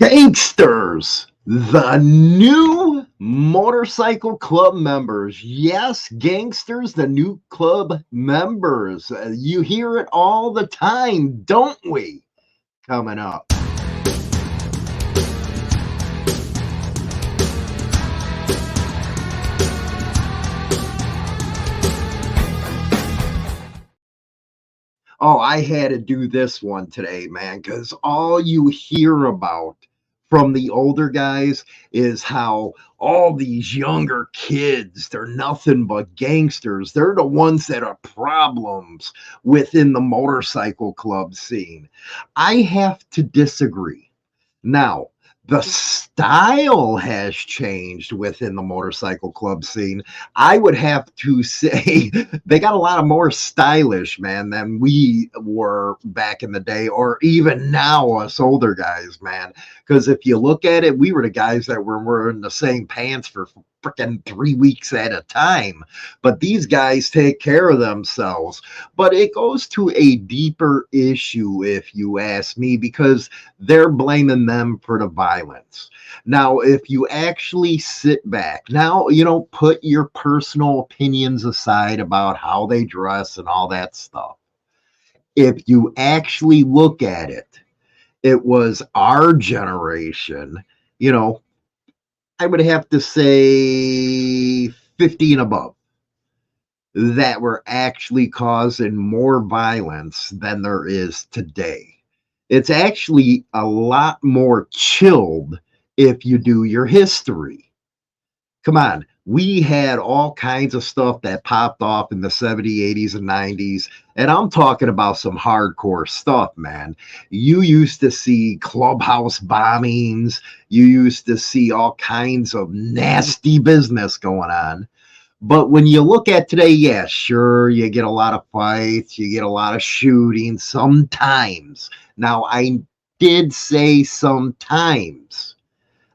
Gangsters, the new motorcycle club members. Yes, gangsters, the new club members. You hear it all the time, don't we? Coming up. Oh, I had to do this one today, man, because all you hear about from the older guys is how all these younger kids, they're nothing but gangsters. They're the ones that are problems within the motorcycle club scene. I have to disagree. Now, the style has changed within the motorcycle club scene. I would have to say they got a lot of more stylish, man, than we were back in the day, or even now, us older guys, man. Because if you look at it, we were the guys that were wearing the same pants for freaking 3 weeks at a time. But these guys take care of themselves. But it goes to a deeper issue, if you ask me, because they're blaming them for the violence. Now, if you actually sit back, now, put your personal opinions aside about how they dress and all that stuff. If you actually look at it, it was our generation, you know, I would have to say 50 and above that were actually causing more violence than there is today. It's actually a lot more chilled if you do your history. Come on, we had all kinds of stuff that popped off in the 70s, 80s, and 90s. And I'm talking about some hardcore stuff, man. You used to see clubhouse bombings, you used to see all kinds of nasty business going on. But when you look at today, yeah, sure, you get a lot of fights, you get a lot of shooting sometimes. Now, I did say sometimes.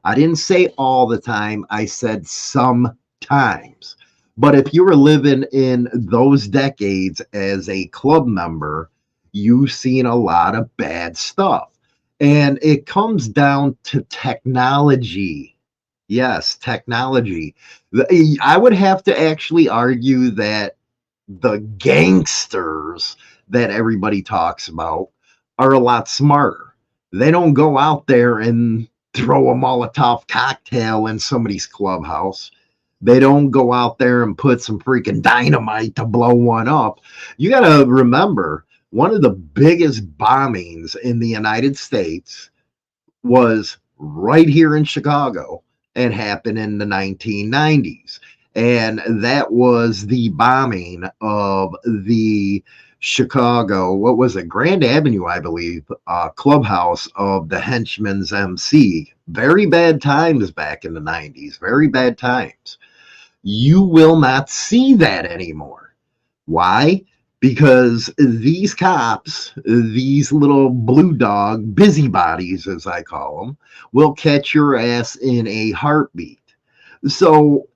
I didn't say all the time. I said sometimes. But if you were living in those decades as a club member, you've seen a lot of bad stuff. And it comes down to technology. Yes, technology. I would have to actually argue that the gangsters that everybody talks about are a lot smarter. They don't go out there and throw a Molotov cocktail in somebody's clubhouse. They don't go out there and put some freaking dynamite to blow one up. You got to remember, one of the biggest bombings in the United States was right here in Chicago and happened in the 1990s. And that was the bombing of the Chicago, what was it, Grand Avenue, I believe, clubhouse of the Henchman's MC. Very bad times back in the 90s, very bad times. You will not see that anymore. Why? Because these cops, these little blue dog busybodies, as I call them, will catch your ass in a heartbeat. So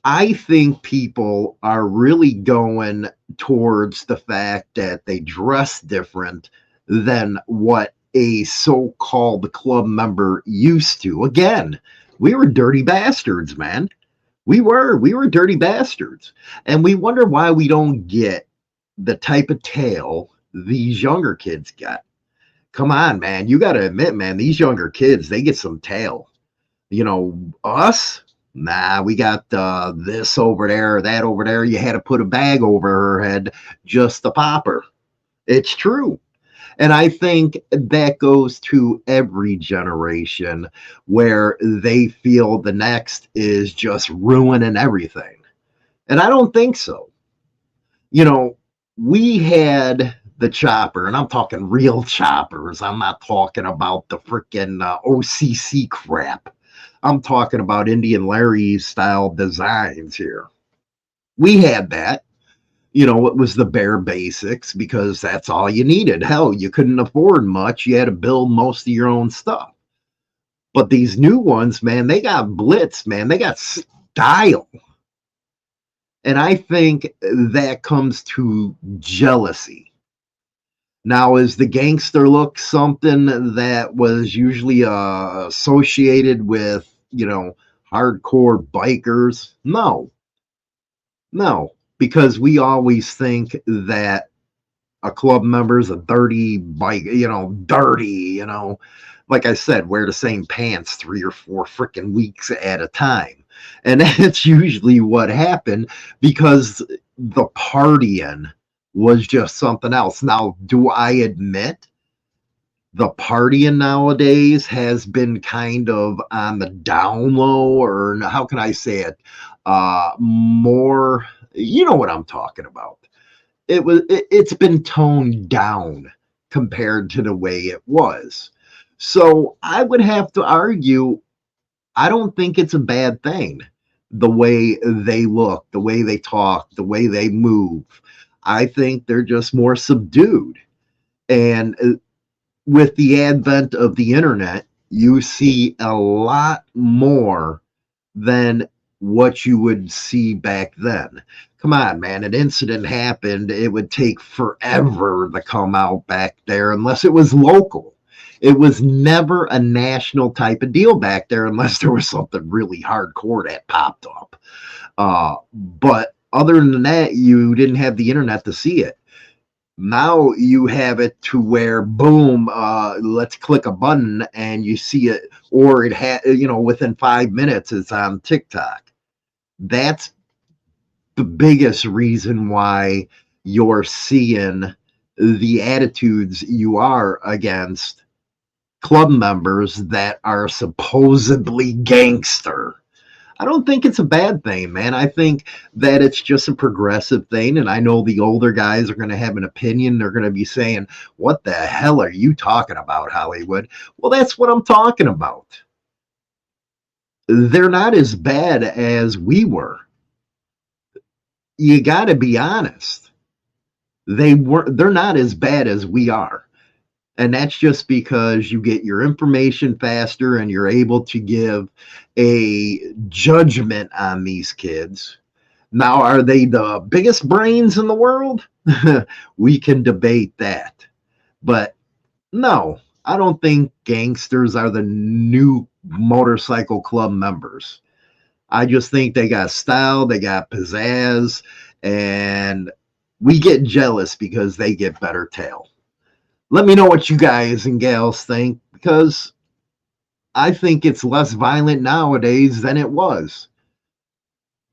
I think people are really going towards the fact that they dress different than what a so-called club member used to. Again, we were dirty bastards, man. We were dirty bastards. And we wonder why we don't get the type of tail these younger kids get. Come on, man. You got to admit, man, these younger kids, they get some tail. Us, nah, we got this over there, that over there. You had to put a bag over her head just to pop her. It's true. And I think that goes to every generation where they feel the next is just ruining everything. And I don't think so. We had the chopper, and I'm talking real choppers. I'm not talking about the freaking OCC crap. I'm talking about Indian Larry style designs here. We had that. It was the bare basics because that's all you needed. Hell, you couldn't afford much. You had to build most of your own stuff. But these new ones, man, they got blitz, man. They got style. And I think that comes to jealousy. Now, is the gangster look something that was usually associated with, hardcore bikers? No, no, because we always think that a club member is a dirty bike, dirty, like I said, wear the same pants 3 or 4 freaking weeks at a time. And that's usually what happened because the partying was just something else. Now, do I admit the partying nowadays has been kind of on the down low, or how can I say it? More, you know what I'm talking about. It's been toned down compared to the way it was. So I would have to argue, I don't think it's a bad thing. The way they look, the way they talk, the way they move. I think they're just more subdued. And with the advent of the internet, you see a lot more than what you would see back then. Come on, man, an incident happened. It would take forever to come out back there unless it was local. It was never a national type of deal back there unless there was something really hardcore that popped up. But other than that, you didn't have the internet to see it. Now you have it to where boom, let's click a button and you see it, or it had, within 5 minutes it's on TikTok. That's the biggest reason why you're seeing the attitudes you are against club members that are supposedly gangster. I don't think it's a bad thing, man. I think that it's just a progressive thing. And I know the older guys are going to have an opinion. They're going to be saying, what the hell are you talking about, Hollywood? Well, that's what I'm talking about. They're not as bad as we were. You got to be honest. They're not as bad as we are. And that's just because you get your information faster and you're able to give a judgment on these kids. Now, are they the biggest brains in the world? We can debate that. But no, I don't think gangsters are the new motorcycle club members. I just think they got style, they got pizzazz, and we get jealous because they get better tail. Let me know what you guys and gals think, because I think it's less violent nowadays than it was.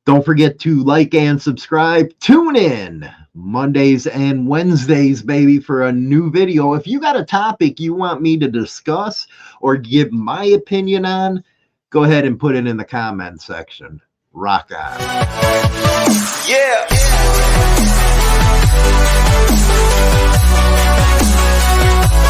Don't forget to like and subscribe. Tune in Mondays and Wednesdays, baby, for a new video. If you got a topic you want me to discuss or give my opinion on, go ahead and put it in the comment section. Rock on.